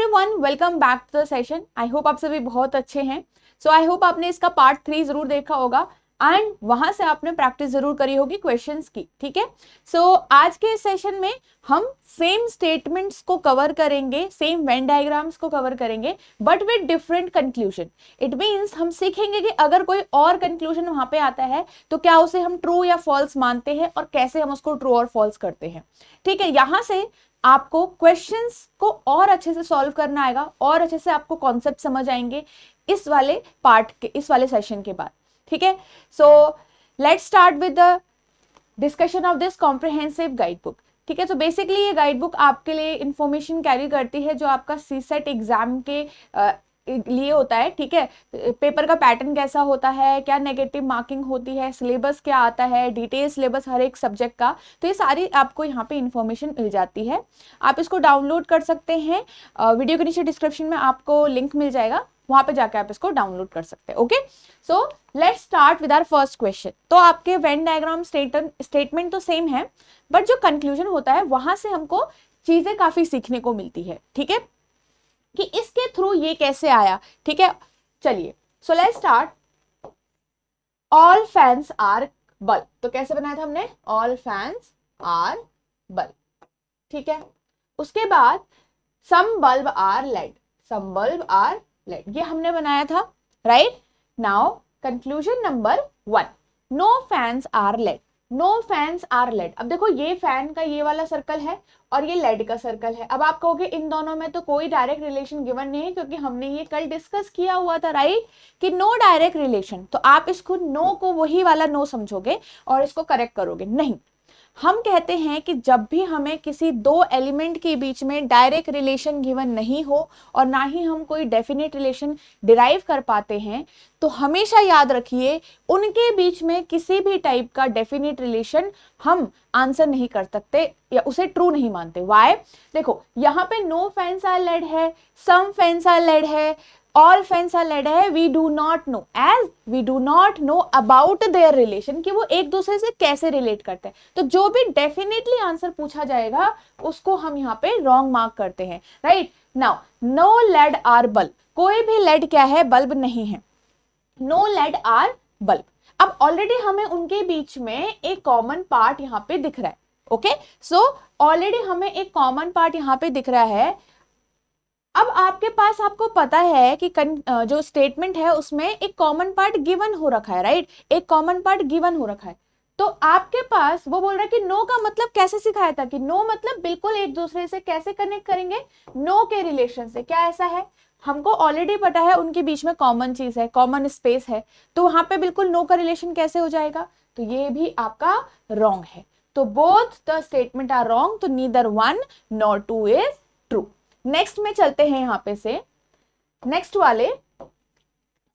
Everyone, welcome back to the session. I hope आप सभी बहुत अच्छे हैं। सो आई होप आपने इसका पार्ट 3 जरूर देखा होगा एंड वहां से आपने प्रैक्टिस जरूर करी होगी क्वेश्चंस की। ठीक है, सो आज के सेशन में हम सेम स्टेटमेंट्स को कवर करेंगे, सेम वेन डायग्राम्स को कवर करेंगे, but with different conclusion. It means हम सीखेंगे कि अगर कोई और कंक्लूजन वहां पे आता है तो क्या उसे हम ट्रू या फॉल्स मानते हैं और कैसे हम उसको ट्रू और फॉल्स करते हैं। ठीक है, यहां से आपको क्वेश्चंस को और अच्छे से सॉल्व करना आएगा और अच्छे से आपको कॉन्सेप्ट समझ आएंगे इस वाले पार्ट के, इस वाले सेशन के बाद। ठीक है, सो let's start with the discussion of this comprehensive guide book. ठीक है, तो बेसिकली ये गाइड बुक आपके लिए इंफॉर्मेशन कैरी करती है जो आपका सीसेट एग्जाम के लिए होता है। ठीक है, पेपर का पैटर्न कैसा होता है, क्या नेगेटिव मार्किंग होती है, सिलेबस क्या आता है, डिटेल सिलेबस हर एक सब्जेक्ट का, तो ये सारी आपको यहाँ पे इंफॉर्मेशन मिल जाती है। आप इसको डाउनलोड कर सकते हैं, वीडियो के नीचे डिस्क्रिप्शन में आपको लिंक मिल जाएगा, वहां पे जाकर आप इसको डाउनलोड कर सकते हैं। Okay, so let's start with our first question. तो आपके वेन डायग्राम स्टेटमेंट तो सेम है, बट जो कंक्लूजन होता है वहां से हमको चीजें काफी सीखने को मिलती है। ठीक है, कि इसके थ्रू ये कैसे आया। ठीक है, चलिए, so let's start. All fans are bulb, तो कैसे बनाया था हमने, ऑल फैंस आर बल्ब। ठीक है, उसके बाद some bulb are led, some bulb are led, ये हमने बनाया था। Right now conclusion number 1, no fans are led, no fans are led. अब देखो, ये फैन का ये वाला सर्कल है और ये लेड का सर्कल है। अब आप कहोगे इन दोनों में तो कोई डायरेक्ट रिलेशन गिवन नहीं है, क्योंकि हमने ये कल डिस्कस किया हुआ था। राइट, कि नो डायरेक्ट रिलेशन, तो आप इसको नो को वही वाला नो समझोगे और इसको करेक्ट करोगे। नहीं, हम कहते हैं कि जब भी हमें किसी दो एलिमेंट के बीच में डायरेक्ट रिलेशन गिवन नहीं हो और ना ही हम कोई डेफिनेट रिलेशन डिराइव कर पाते हैं, तो हमेशा याद रखिए उनके बीच में किसी भी टाइप का डेफिनेट रिलेशन हम आंसर नहीं कर सकते या उसे ट्रू नहीं मानते। वाई, देखो यहां पे नो फैंस आर लेड है, सम फैंस आर लेड है, ऑल फैंस आर लेड है, we do not know, as we do not know about their relation, कि वो एक दूसरे से कैसे रिलेट करते हैं। तो जो भी डेफिनेटली आंसर पूछा जाएगा उसको हम यहाँ पे रॉन्ग मार्क करते हैं। Right now, no led are bulb, कोई भी लेड क्या है, बल्ब नहीं है। नो लेड आर बल्ब, अब ऑलरेडी हमें उनके बीच में एक कॉमन पार्ट यहाँ पे दिख रहा है। ओके, सो ऑलरेडी हमें एक कॉमन पार्ट यहाँ पे दिख रहा है। अब आपके पास, आपको पता है कि जो स्टेटमेंट है उसमें एक कॉमन पार्ट गिवन हो रखा है। राइट, एक कॉमन पार्ट गिवन हो रखा है, तो आपके पास वो बोल रहा है कि नो का मतलब कैसे सिखाया था, कि नो मतलब बिल्कुल एक दूसरे से कैसे कनेक्ट करेंगे, नो के रिलेशन से। क्या ऐसा है, हमको ऑलरेडी पता है उनके बीच में कॉमन चीज है, कॉमन स्पेस है, तो वहां पे बिल्कुल नो का रिलेशन कैसे हो जाएगा, तो ये भी आपका रॉन्ग है। तो both the statement are wrong, तो neither 1 nor 2 is true. Next में चलते हैं यहां पे से नेक्स्ट वाले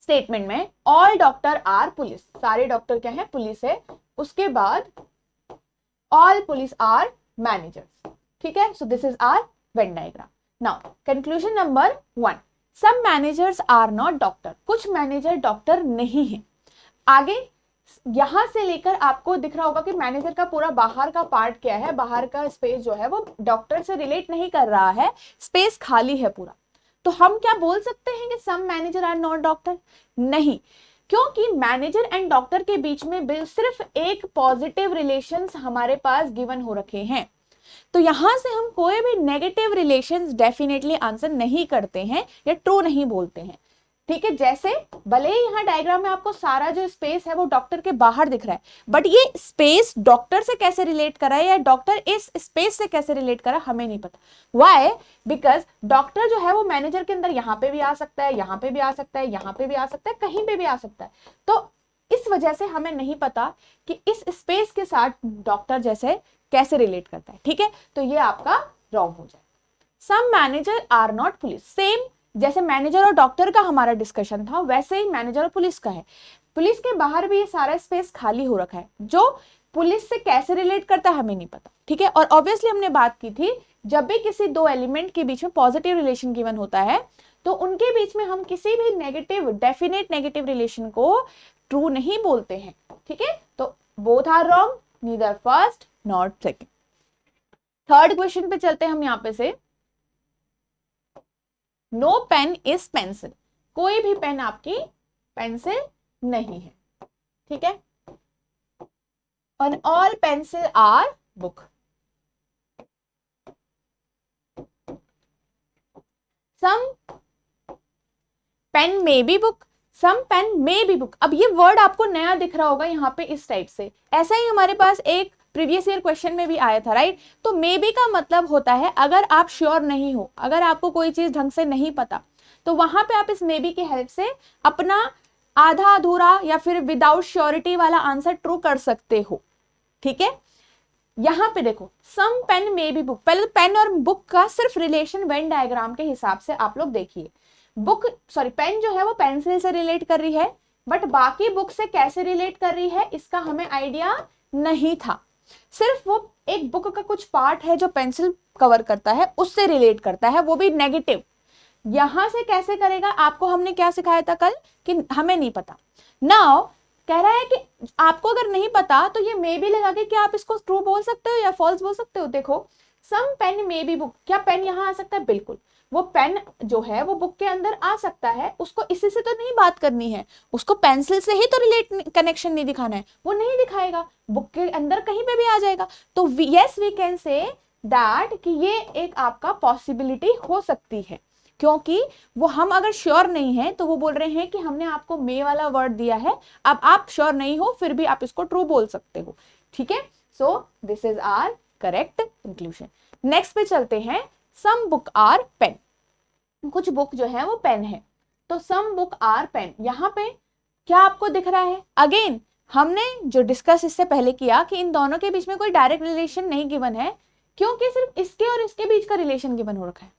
स्टेटमेंट में, ऑल डॉक्टर आर पुलिस, सारे डॉक्टर क्या है, पुलिस है। उसके बाद ऑल पुलिस आर मैनेजर्स। ठीक है, so this is our Venn diagram. Now conclusion number 1, some managers are not doctor, कुछ मैनेजर डॉक्टर नहीं है। आगे यहां से लेकर आपको दिख रहा होगा कि मैनेजर का पूरा बाहर का पार्ट क्या है, बाहर का स्पेस जो है वो डॉक्टर से रिलेट नहीं कर रहा है, स्पेस खाली है पूरा। तो हम क्या बोल सकते हैं कि सम मैनेजर आर नॉट डॉक्टर? नहीं, क्योंकि मैनेजर एंड डॉक्टर के बीच में सिर्फ एक पॉजिटिव रिलेशंस हमारे पास गिवन हो रखे हैं, तो यहां से हम कोई भी नेगेटिव रिलेशंस डेफिनेटली आंसर नहीं करते हैं या ट्रू नहीं बोलते हैं। ठीक है, जैसे भले ही यहाँ डायग्राम में आपको सारा जो स्पेस है वो डॉक्टर के बाहर दिख रहा है, बट ये स्पेस डॉक्टर से कैसे रिलेट कर रहा है या डॉक्टर इस स्पेस से कैसे रिलेट कर रहा है हमें नहीं पता। व्हाई, बिकॉज डॉक्टर जो है वो मैनेजर के अंदर यहाँ पे भी आ सकता है, यहाँ पे भी आ सकता है, यहाँ पे भी आ सकता है, कहीं पे भी आ सकता है। तो इस वजह से हमें नहीं पता कि इस स्पेस के साथ डॉक्टर जैसे कैसे रिलेट करता है। ठीक है, तो ये आपका रॉन्ग हो जाए। Some manager are not police, same जैसे मैनेजर और डॉक्टर का हमारा डिस्कशन था वैसे ही मैनेजर और पुलिस का है। पुलिस के बाहर भी ये सारा स्पेस खाली हो रखा है, जो पुलिस से कैसे रिलेट करता है हमें नहीं पता। ठीक है, और ऑब्वियसली हमने बात की थी जब भी किसी दो एलिमेंट के बीच में पॉजिटिव रिलेशन गिवन होता है तो उनके बीच में हम किसी भी नेगेटिव, डेफिनेट नेगेटिव रिलेशन को ट्रू नहीं बोलते हैं। ठीक है, तो both are wrong, neither first not second. Third question पे चलते हैं हम यहाँ पे से। नो पेन इज पेंसिल, कोई भी पेन आपकी पेंसिल नहीं है, ठीक है। And all pencil are book, some pen may be book, some pen may be book. अब ये वर्ड आपको नया दिख रहा होगा यहाँ पे इस टाइप से, ऐसा ही हमारे पास एक प्रीवियस ईयर क्वेश्चन में भी आया था, राइट। तो मे बी का मतलब होता है अगर आप श्योर नहीं हो, अगर आपको कोई चीज ढंग से नहीं पता, तो वहां पे आप इस मे बी की हेल्प से अपना आधा अधूरा या फिर विदाउट श्योरिटी वाला आंसर ट्रू कर सकते हो, ठीक है। यहां पे देखो some pen may be book, पहले तो पेन और बुक का सिर्फ रिलेशन वेन डायग्राम के हिसाब से आप लोग देखिए। बुक सॉरी पेन जो है वो पेंसिल से रिलेट कर रही है, बट बाकी बुक से कैसे रिलेट कर रही है इसका हमें आइडिया नहीं था। सिर्फ वो एक बुक का कुछ पार्ट है जो पेंसिल कवर करता है, उससे रिलेट करता है, वो भी नेगेटिव। यहां से कैसे करेगा, आपको हमने क्या सिखाया था कल कि हमें नहीं पता। नाउ कह रहा है कि आपको अगर नहीं पता तो ये मे बी लगा के क्या आप इसको ट्रू बोल सकते हो या फॉल्स बोल सकते हो। देखो some pen may be book, क्या पेन यहां आ सकता है, बिल्कुल। वो पेन जो है वो बुक के अंदर आ सकता है, उसको इसी से तो नहीं बात करनी है, उसको पेंसिल से ही तो रिलेट कनेक्शन नहीं दिखाना है, वो नहीं दिखाएगा, बुक के अंदर कहीं पे भी आ जाएगा। तो yes we can say that कि ये एक आपका पॉसिबिलिटी हो सकती है, क्योंकि वो हम अगर श्योर नहीं है तो वो बोल रहे हैं कि हमने आपको मे वाला वर्ड दिया है, अब आप श्योर नहीं हो फिर भी आप इसको ट्रू बोल सकते हो, ठीक है। So this is our correct conclusion. Next पे चलते हैं, सम बुक आर पेन, कुछ बुक जो है वो पेन है, तो सम बुक आर पेन, यहां पे क्या आपको दिख रहा है, अगेन हमने जो डिस्कस इससे पहले किया कि इन दोनों के बीच में कोई डायरेक्ट रिलेशन नहीं गिवन है, क्योंकि सिर्फ इसके और इसके बीच का रिलेशन गिवन हो रखा है।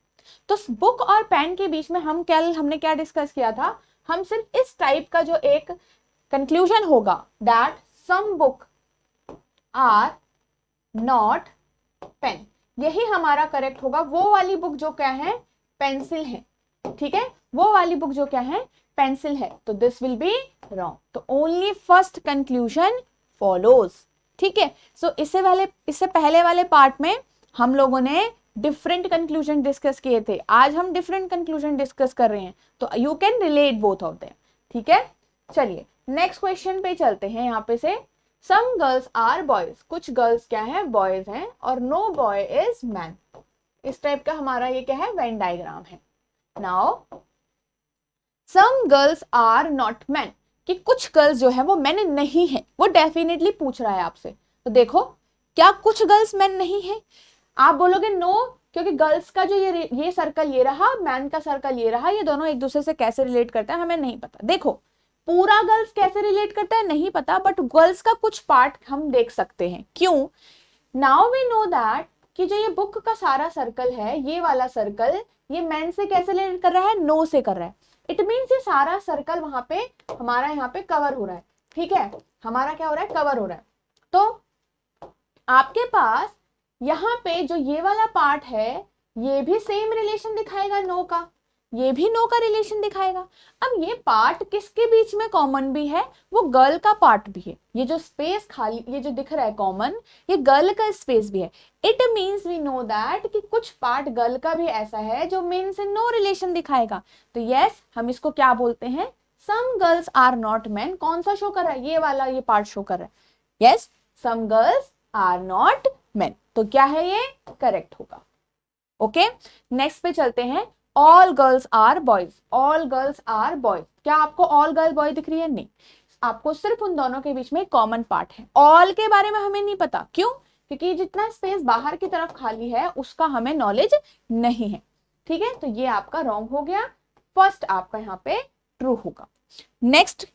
तो बुक और पेन के बीच में हमने क्या डिस्कस किया था, हम सिर्फ इस टाइप का जो एक कंक्लूजन होगा that some book are not pen, यही हमारा करेक्ट होगा। वो वाली बुक जो क्या है, पेंसिल है, ठीक है, वो वाली बुक जो क्या है, पेंसिल है, तो दिस विल बी रॉन्ग। तो ओनली फर्स्ट कंक्लूजन फॉलोज, ठीक है। सो इससे पहले वाले पार्ट में हम लोगों ने डिफरेंट कंक्लूजन डिस्कस किए थे, आज हम डिफरेंट कंक्लूजन डिस्कस कर रहे हैं, तो you can relate both of them, ठीक है। चलिए नेक्स्ट क्वेश्चन पे चलते हैं। यहाँ पे से सम गर्ल्स आर बॉयज, कुछ गर्ल्स क्या है, बॉयज हैं, और नो बॉय इज मैन, इस टाइप का हमारा ये क्या है, वेन डायग्राम है। Now some girls are not man, कि कुछ गर्ल्स जो है वो मैन नहीं है, वो डेफिनेटली पूछ रहा है आपसे। तो देखो क्या कुछ गर्ल्स मैन नहीं है, आप बोलोगे नो, क्योंकि गर्ल्स का जो ये सर्कल ये रहा, मैन का सर्कल ये रहा, ये दोनों एक दूसरे से कैसे रिलेट करते हैं हमें नहीं पता। देखो पूरा गर्ल्स कैसे रिलेट करता है नहीं पता, बट गर्ल्स का कुछ पार्ट हम देख सकते हैं, क्यों। नाउ वी नो दैट कि जो ये बुक का सारा सर्कल है, ये वाला सर्कल, ये मैन से कैसे रिलेट कर रहा है, नो से कर रहा है। इट मीन्स ये सारा सर्कल वहां पे हमारा यहाँ पे कवर हो रहा है, ठीक है, हमारा क्या हो रहा है, कवर हो रहा है। तो आपके पास यहाँ पे जो ये वाला पार्ट है, ये भी सेम रिलेशन दिखाएगा नो का, ये भी नो का रिलेशन दिखाएगा। अब ये पार्ट किसके बीच में कॉमन भी है, वो गर्ल का पार्ट भी है, ये जो स्पेस खाली ये जो दिख रहा है कॉमन, ये गर्ल का स्पेस भी है। It means we know that कि कुछ पार्ट गर्ल का भी ऐसा है जो मेन से नो रिलेशन दिखाएगा। तो यस हम इसको क्या बोलते हैं, some girls are not man. कौन सा शो कर रहा है, ये वाला, ये पार्ट शो कर रहा है, yes some girls are not man, तो क्या है ये करेक्ट होगा। ओके नेक्स्ट पे चलते हैं, all girls are boys, all girls are boys, क्या आपको ऑल गर्ल बॉय दिख रही है, नहीं, आपको सिर्फ उन दोनों के बीच में कॉमन पार्ट है। ऑल के बारे में हमें नहीं पता, क्यों, क्योंकि जितना स्पेस बाहर की तरफ खाली है उसका हमें नॉलेज नहीं है, ठीक है। तो ये आपका रॉन्ग हो गया, फर्स्ट आपका यहाँ पे ट्रू होगा। नेक्स्ट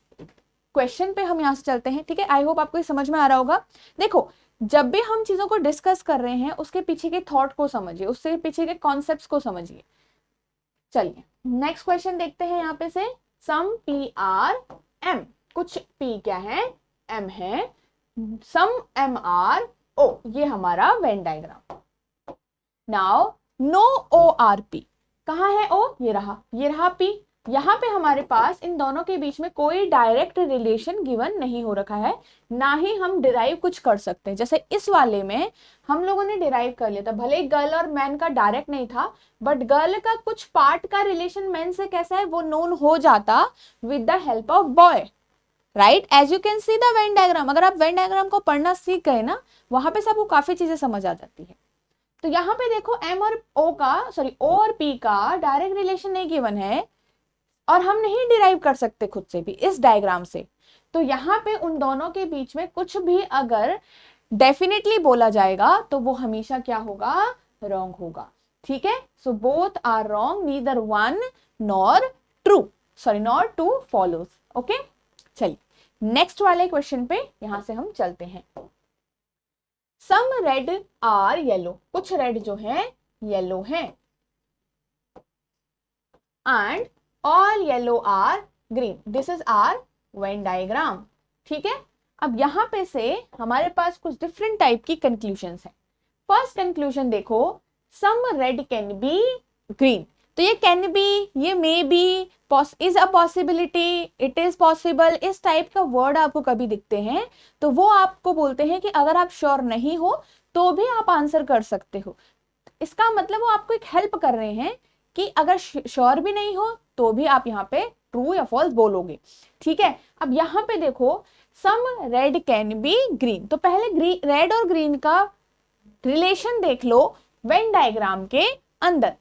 क्वेश्चन पे हम यहाँ से चलते हैं, ठीक है। आई होप आपको समझ में आ रहा होगा। देखो जब भी हम चीजों को डिस्कस कर रहे हैं उसके पीछे के थॉट को समझिए, उससे पीछे के कॉन्सेप्ट्स को समझिए। चलिए नेक्स्ट क्वेश्चन देखते हैं यहाँ पे से, सम पी आर एम, कुछ पी क्या है, एम है, सम एम आर ओ, ये हमारा Venn diagram. Now no O are P, कहाँ है ओ, ये रहा पी, यहाँ पे हमारे पास इन दोनों के बीच में कोई डायरेक्ट रिलेशन गिवन नहीं हो रखा है, ना ही हम डिराइव कुछ कर सकते हैं। जैसे इस वाले में हम लोगों ने डिराइव कर लिया था, भले गर्ल और मैन का डायरेक्ट नहीं था, बट गर्ल का कुछ पार्ट का रिलेशन मैन से कैसा है वो नोन हो जाता with the help of boy, right. As you can see the Venn diagram, अगर आप वेन डायग्राम को पढ़ना सीख गए ना, वहां पे सबको काफी चीजें समझ आ जाती है। तो यहाँ पे देखो एम और ओ का, सॉरी ओ और पी का डायरेक्ट रिलेशन नहीं गिवन है और हम नहीं डिराइव कर सकते खुद से भी इस डायग्राम से। तो यहाँ पे उन दोनों के बीच में कुछ भी अगर डेफिनेटली बोला जाएगा तो वो हमेशा क्या होगा, रॉन्ग होगा, ठीक है। So both are wrong, neither one nor true, sorry nor two follows, okay. चलिए नेक्स्ट वाले क्वेश्चन पे यहां से हम चलते हैं। सम रेड आर येलो, कुछ रेड जो है येलो है, and all yellow are green, this is our Venn diagram, ठीक है। अब यहां पे से हमारे पास कुछ डिफरेंट टाइप की कंक्लूजन्स है। फर्स्ट कंक्लूजन देखो, some red can be green, तो ये कैन बी, ये may be, is a possibility, it is possible, इस टाइप का वर्ड आपको कभी दिखते हैं तो वो आपको बोलते हैं कि अगर आप श्योर नहीं हो तो भी आप आंसर कर सकते हो। इसका मतलब वो आपको एक हेल्प कर रहे हैं कि अगर श्योर भी नहीं हो तो भी आप यहाँ पे ट्रू या फॉल्स बोलोगे, ठीक है। अब यहाँ पे देखो some red can be green, तो पहले रेड और ग्रीन का रिलेशन देख लो वेन डायग्राम के अंदर।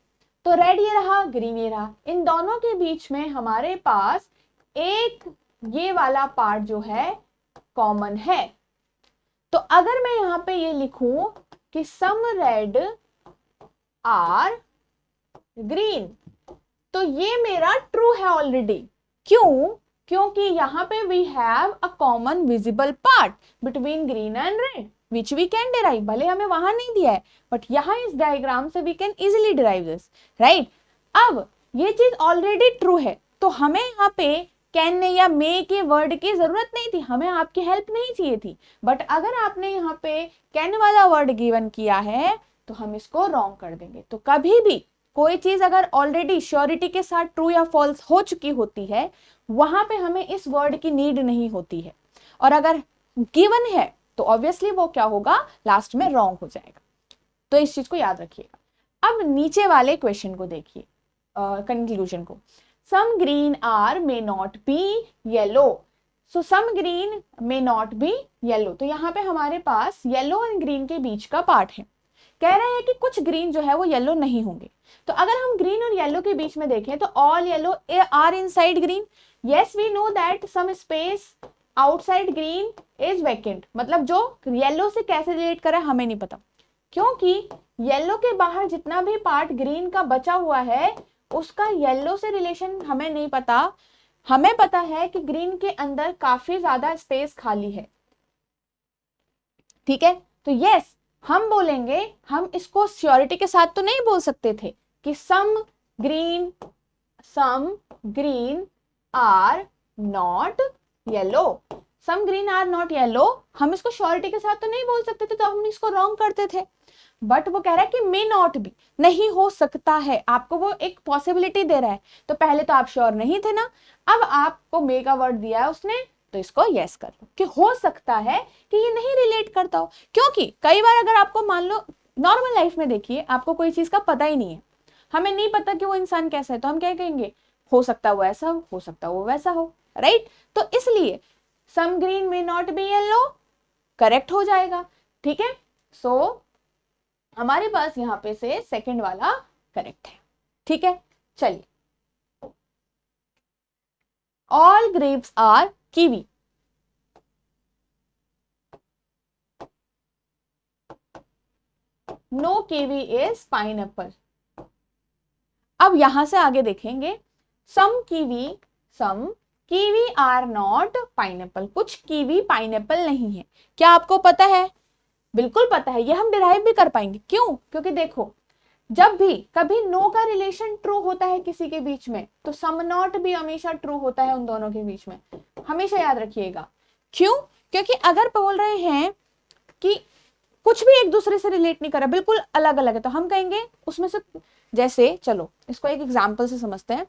तो रेड ये रहा, ग्रीन ये रहा, इन दोनों के बीच में हमारे पास एक ये वाला पार्ट जो है कॉमन है। तो अगर मैं यहां पे ये लिखूं कि सम रेड आर ग्रीन, तो ये मेरा ट्रू है ऑलरेडी। क्यों? क्योंकि यहां पे we have a common visible part between green and red which we can derive, भले हमें वहां नहीं दिया है बट यहां इस डायग्राम से we can easily derive this, right. अब ये चीज ऑलरेडी ट्रू है तो हमें यहाँ पे कैन या मे के वर्ड की जरूरत नहीं थी, हमें आपकी हेल्प नहीं चाहिए थी। बट अगर आपने यहाँ पे कैन वाला वर्ड गिवन किया है तो हम इसको रॉन्ग कर देंगे। तो कभी भी कोई चीज अगर ऑलरेडी श्योरिटी के साथ ट्रू या फॉल्स हो चुकी होती है वहां पे हमें इस वर्ड की नीड नहीं होती है, और अगर गिवन है तो ऑब्वियसली वो क्या होगा, लास्ट में रॉन्ग हो जाएगा। तो इस चीज को याद रखिएगा। अब नीचे वाले क्वेश्चन को देखिए, कंक्लूजन को, some green are may not be yellow, so some green may not be yellow, तो यहाँ पे हमारे पास येलो एंड ग्रीन के बीच का पार्ट है। कह रहे हैं कि कुछ ग्रीन जो है वो येलो नहीं होंगे। तो अगर हम ग्रीन और येलो के बीच में देखें तो all yellow are inside green, yes we know that some space outside green is vacant, मतलब जो येलो से कैसे रिलेट करे हमें नहीं पता, क्योंकि येलो के बाहर जितना भी पार्ट ग्रीन का बचा हुआ है उसका येलो से रिलेशन हमें नहीं पता। हमें पता है कि ग्रीन के अंदर काफी ज्यादा स्पेस खाली है, ठीक है। तो यस हम बोलेंगे, हम इसको श्योरिटी के साथ तो नहीं बोल सकते थे कि some green are not yellow, some green are not yellow, हम इसको श्योरिटी के साथ तो नहीं बोल सकते थे, तो हम इसको रॉन्ग करते थे। बट वो कह रहा है कि मे नॉट बी, नहीं हो सकता है, आपको वो एक पॉसिबिलिटी दे रहा है। तो पहले तो आप श्योर नहीं थे ना, अब आपको मे का वर्ड दिया है उसने तो इसको यस कर लो कि हो सकता है कि ये नहीं रिलेट करता हो। क्योंकि कई बार अगर आपको मान लो नॉर्मल लाइफ में देखिए आपको कोई चीज का पता ही नहीं है, हमें नहीं पता कि वो इंसान कैसा है, तो हम क्या कहेंगे, हो सकता है वो ऐसा हो सकता है वो वैसा हो, राइट। तो इसलिए some green may not be yellow correct हो जाएगा, ठीक है। सो हमारे पास यहाँ पे से सेकंड वाला करेक्ट है, ठीक है। चलिए, all grapes are kiwi, no kiwi is pineapple. अब यहां से आगे देखेंगे, some kiwi are not pineapple, कुछ कीवी पाइनएप्पल नहीं है। क्या आपको पता है? बिल्कुल पता है, ये हम डिराइव भी कर पाएंगे। क्यों? क्योंकि देखो जब भी कभी नो का रिलेशन ट्रू होता है किसी के बीच में तो सम नॉट भी हमेशा ट्रू होता है उन दोनों के बीच में, हमेशा याद रखिएगा। क्यों? क्योंकि अगर बोल रहे हैं कि कुछ भी एक दूसरे से रिलेट नहीं कर रहा, बिल्कुल अलग अलग है, तो हम कहेंगे उसमें से, जैसे चलो इसको एक एग्जाम्पल से समझते हैं।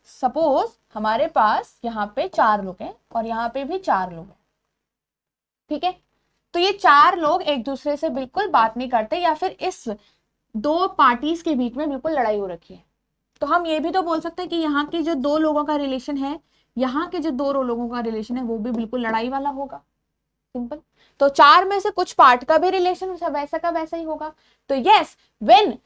सपोज हमारे पास यहाँ पे 4 लोग हैं और यहाँ पे भी 4 लोग हैं, ठीक है। तो ये 4 लोग एक दूसरे से बिल्कुल बात नहीं करते, या फिर इस 2 पार्टीज के बीच में बिल्कुल लड़ाई हो रखी है। तो हम ये भी तो बोल सकते हैं कि यहाँ के जो 2 लोगों का रिलेशन है, यहाँ के जो 2 लोगों का रिलेशन है, वो भी बिल्कुल लड़ाई वाला होगा। सिंपल। तो 4 में से कुछ पार्ट का भी रिलेशन वैसा का वैसा ही होगा। तो yes, when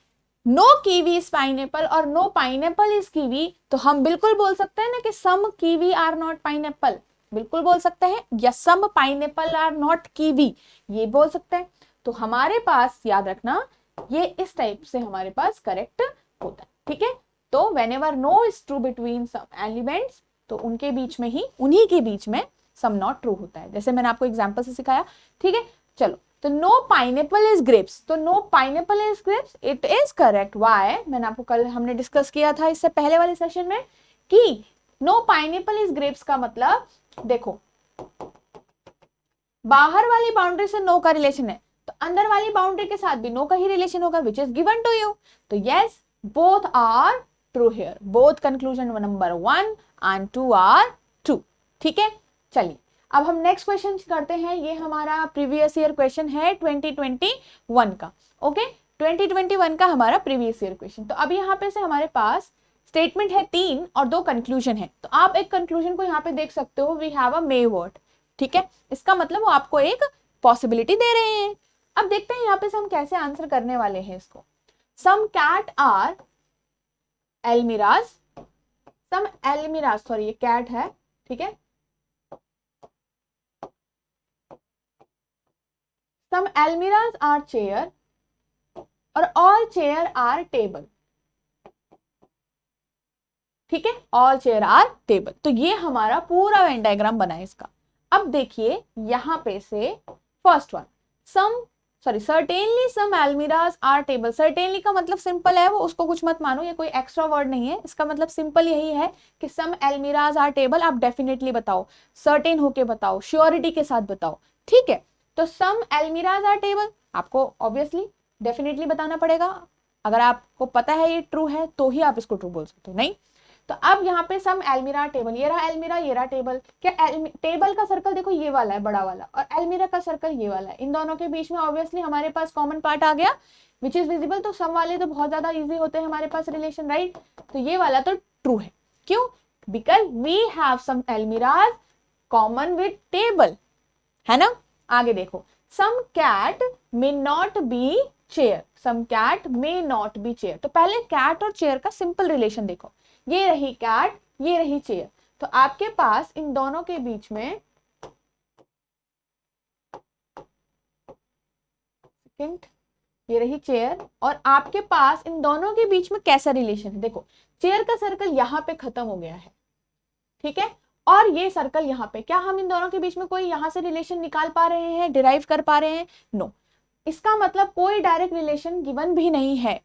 no kiwi is pineapple और नो पाइनएप्पल इज कीवी, तो हम बिल्कुल बोल सकते हैं ना कि some kiwi are not pineapple, बिल्कुल बोल सकते हैं, या some pineapple are not kiwi, ये बोल सकते हैं। तो हमारे पास याद रखना, ये इस टाइप से हमारे पास करेक्ट होता है, ठीक है। तो whenever no is true between some elements, तो उनके बीच में ही, उन्हीं के बीच में सम नॉट ट्रू होता है, जैसे मैंने आपको एग्जांपल से सिखाया, ठीक है। चलो, तो नो पाइनएप्पल इज ग्रेप्स, तो no pineapple is grapes, it is correct. Why? मैंने आपको कल हमने डिस्कस किया था इससे पहले वाले सेशन में कि नो पाइनएप्पल इज ग्रेप्स का मतलब, देखो बाहर वाली बाउंड्री से नो का रिलेशन है, तो अंदर वाली बाउंड्री के साथ भी नो का ही रिलेशन होगा, which is given to you. तो yes, both are true here, both conclusion number 1 and 2 are true, ठीक है। चलिए, अब हम नेक्स्ट क्वेश्चन करते हैं। ये हमारा प्रीवियस ईयर क्वेश्चन है 2021 का, ओके। 2021 का हमारा प्रीवियस ईयर क्वेश्चन। तो अब यहाँ पे से हमारे पास स्टेटमेंट है 3 और 2 कंक्लूजन है। तो आप एक कंक्लूजन को यहाँ पे देख सकते हो, we have a may word, ठीक है। इसका मतलब वो आपको एक पॉसिबिलिटी दे रहे हैं। अब देखते हैं यहाँ पे से हम कैसे आंसर करने वाले हैं इसको। सम कैट आर एल्मिराज, सम एल्मिराज, सॉरी ये कैट है, ठीक है। सम एल्मिराज आर चेयर और ऑल चेयर आर टेबल, ठीक है, ऑल चेयर आर टेबल। तो ये हमारा पूरा वेन डायग्राम बना है इसका। अब देखिए यहां पे से first one, some certainly some almirahs are table. Certainly का मतलब सिंपल है, वो उसको कुछ मत मानो, ये कोई एक्स्ट्रा वर्ड नहीं है, इसका मतलब सिंपल यही है कि सम एल्मिराज आर टेबल। आप डेफिनेटली बताओ, सर्टेन होके बताओ, श्योरिटी के साथ बताओ, ठीक है। तो सम एल्मिराज आर टेबल आपको ऑब्वियसली डेफिनेटली बताना पड़ेगा। अगर आपको पता है ये ट्रू है तो ही आप इसको ट्रू बोल सकते हो, नहीं तो अब यहाँ पे सम एल्मिरा टेबल, ये रहा एल्मिरा, ये रहा टेबल। क्या टेबल का सर्कल देखो ये वाला है बड़ा वाला, और एल्मिरा का सर्कल ये वाला है, इन दोनों के बीच में ऑब्वियसली हमारे पास कॉमन पार्ट आ गया विच इज विजिबल। तो सम वाले तो बहुत ज्यादा इजी होते हैं हमारे पास रिलेशन, राइट। तो ये वाला तो ट्रू है, क्यों? Because we have some almirahs common with table, है ना। आगे देखो, some cat may not be chair, some cat may not be chair. तो पहले कैट और चेयर का सिंपल रिलेशन देखो, ये रही कैट, ये रही चेयर। तो आपके पास इन दोनों के बीच में ये रही चेयर, और आपके पास इन दोनों के बीच में कैसा रिलेशन है, देखो चेयर का सर्कल यहां पे खत्म हो गया है, ठीक है, और ये सर्कल यहाँ पे, क्या हम इन दोनों के बीच में कोई यहां से रिलेशन निकाल पा रहे हैं, डिराइव कर पा रहे हैं? नो। इसका मतलब कोई डायरेक्ट रिलेशन गिवन भी नहीं है,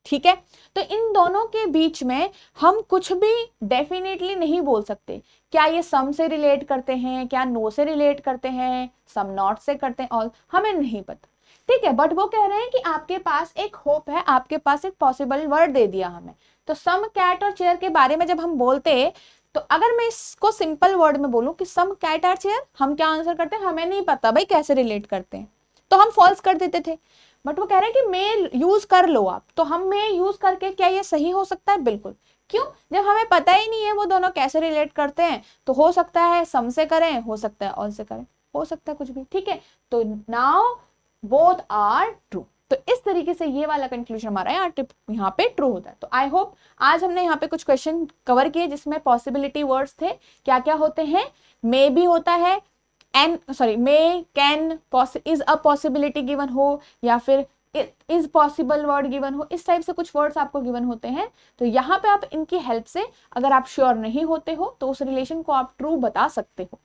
ठीक है। तो इन दोनों के बीच में हम कुछ भी डेफिनेटली नहीं बोल सकते। क्या ये सम से रिलेट करते हैं, क्या नो से रिलेट करते हैं, सम नॉट से करते हैं, ऑल हमें नहीं पता, ठीक है। बट वो कह रहे हैं कि आपके पास एक होप है, आपके पास एक पॉसिबल वर्ड दे दिया हमें। तो सम कैट और चेयर के बारे में जब हम बोलते, तो अगर मैं इसको सिंपल वर्ड में बोलूं कि सम कैट आर चेयर, हम क्या आंसर करते हैं? हमें नहीं पता भाई कैसे रिलेट करते हैं, तो हम फॉल्स कर देते थे। बट वो कह रहे हैं कि मे यूज कर लो आप, तो हम मे यूज करके क्या ये सही हो सकता है? बिल्कुल। क्यों? जब हमें पता ही नहीं है वो दोनों कैसे रिलेट करते हैं, तो हो सकता है सम से करें, हो सकता है ऑल से करें, हो सकता है कुछ भी, ठीक है। तो नाउ बोथ आर ट्रू। तो इस तरीके से ये वाला कंक्लूजन हमारा यहाँ पे ट्रू होता है। तो आई होप आज हमने यहाँ पे कुछ क्वेश्चन कवर किए जिसमें पॉसिबिलिटी वर्ड्स थे, क्या क्या होते हैं, मे भी होता है, मे can is a possibility given हो, या फिर इज पॉसिबल वर्ड गिवन हो, इस टाइप से कुछ वर्ड्स आपको गिवन होते हैं। तो यहाँ पे आप इनकी हेल्प से, अगर आप श्योर नहीं होते हो तो उस रिलेशन को आप ट्रू बता सकते हो,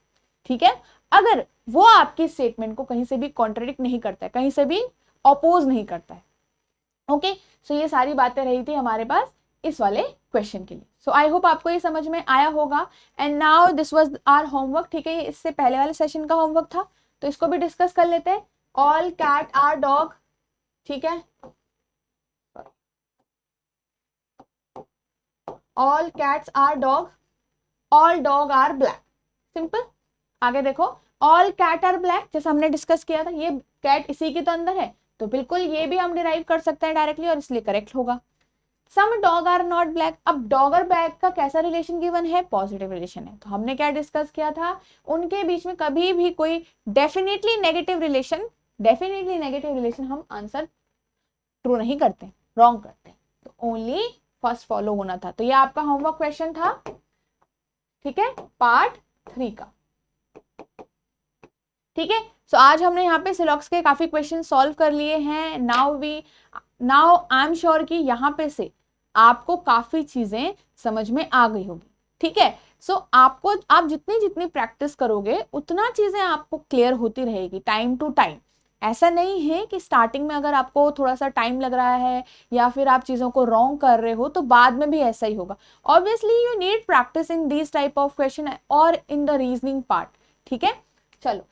ठीक है। अगर वो आपकी स्टेटमेंट को कहीं से भी कॉन्ट्रडिक्ट नहीं करता है, कहीं से भी अपोज नहीं करता है, ओके। सो ये सारी बातें रही थी हमारे पास इस वाले क्वेश्चन के लिए। सो आई होप आपको ये समझ में आया होगा। And now this was our homework, ठीक है, ये इससे पहले वाले सेशन का होमवर्क था, तो इसको भी डिस्कस कर लेते हैं। ऑल कैट आर डॉग, ठीक है, all cats are dog, all dog are black. Simple. आगे देखो, ऑल कैट आर ब्लैक, जैसे हमने डिस्कस किया था, ये कैट इसी के तो अंदर है, तो बिल्कुल ये भी हम डिराइव कर सकते हैं डायरेक्टली और इसलिए करेक्ट होगा। सम डॉग आर नॉट ब्लैक, अब डॉग और ब्लैक का कैसा रिलेशन गिवन है, पॉजिटिव रिलेशन है, तो हमने क्या डिस्कस किया था, उनके बीच में कभी भी कोई डेफिनेटली नेगेटिव रिलेशन हम आंसर ट्रू नहीं करते, रॉन्ग करते, तो ओनली फर्स्ट फॉलो होना था। तो ये आपका होमवर्क क्वेश्चन था, ठीक है, पार्ट 3 का। ठीक है, सो आज हमने यहाँ पे सिलॉक्स के काफी क्वेश्चन सॉल्व कर लिए हैं। नाउ आई एम श्योर कि यहाँ पे से आपको काफी चीजें समझ में आ गई होगी। ठीक है, सो आप जितनी जितनी प्रैक्टिस करोगे उतना चीजें आपको क्लियर होती रहेगी टाइम टू टाइम। ऐसा नहीं है कि स्टार्टिंग में अगर आपको थोड़ा सा टाइम लग रहा है या फिर आप चीजों को रॉन्ग कर रहे हो तो बाद में भी ऐसा ही होगा। Obviously you need practice in this type of question और इन द रीजनिंग पार्ट। ठीक है, चलो,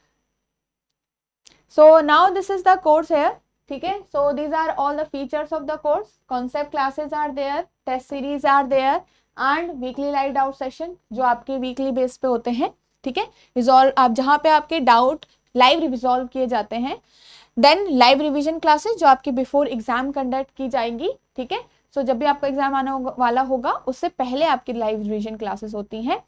so now this is the course here. ठीक है, so these are all the features of the course. Concept classes are there, test series are there and weekly live doubt session जो आपके weekly base पे होते हैं। ठीक है, resolve आप जहाँ पे आपके डाउट लाइव रिजॉल्व किए जाते हैं। देन लाइव रिवीजन क्लासेस जो आपकी बिफोर एग्जाम कंडक्ट की जाएंगी। ठीक है, सो जब भी आपका एग्जाम आने वाला होगा उससे पहले आपकी लाइव रिवीजन क्लासेस होती हैं,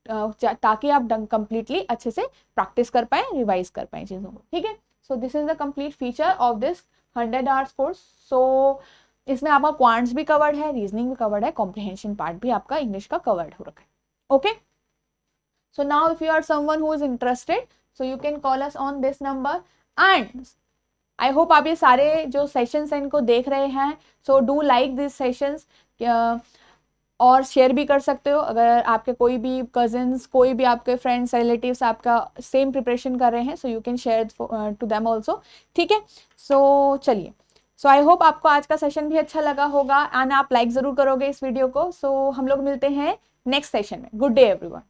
ताकि आप कंप्लीटली अच्छे से प्रैक्टिस कर पाए, रिवाइज कर पाए चीजों को। ठीक है, so this is the complete feature of this 100 hours course. So इसमें आपका क्वांट्स भी कवर्ड है, रीजनिंग भी कवर्ड है, कॉम्प्रिहेंशन पार्ट भी आपका इंग्लिश का कवर्ड हो रखा है। Okay, so now if you are someone who is interested so you can call us on this number and I hope आप ये सारे जो सेशंस हैं इनको देख रहे हैं। So do like this sessions और शेयर भी कर सकते हो अगर आपके कोई भी कजिन्स, कोई भी आपके फ्रेंड्स, रिलेटिव्स आपका सेम प्रिपरेशन कर रहे हैं, so you can share to them also. ठीक है, सो चलिए, सो आई होप आपको आज का सेशन भी अच्छा लगा होगा एंड आप लाइक जरूर करोगे इस वीडियो को। सो हम लोग मिलते हैं नेक्स्ट सेशन में। Good day everyone.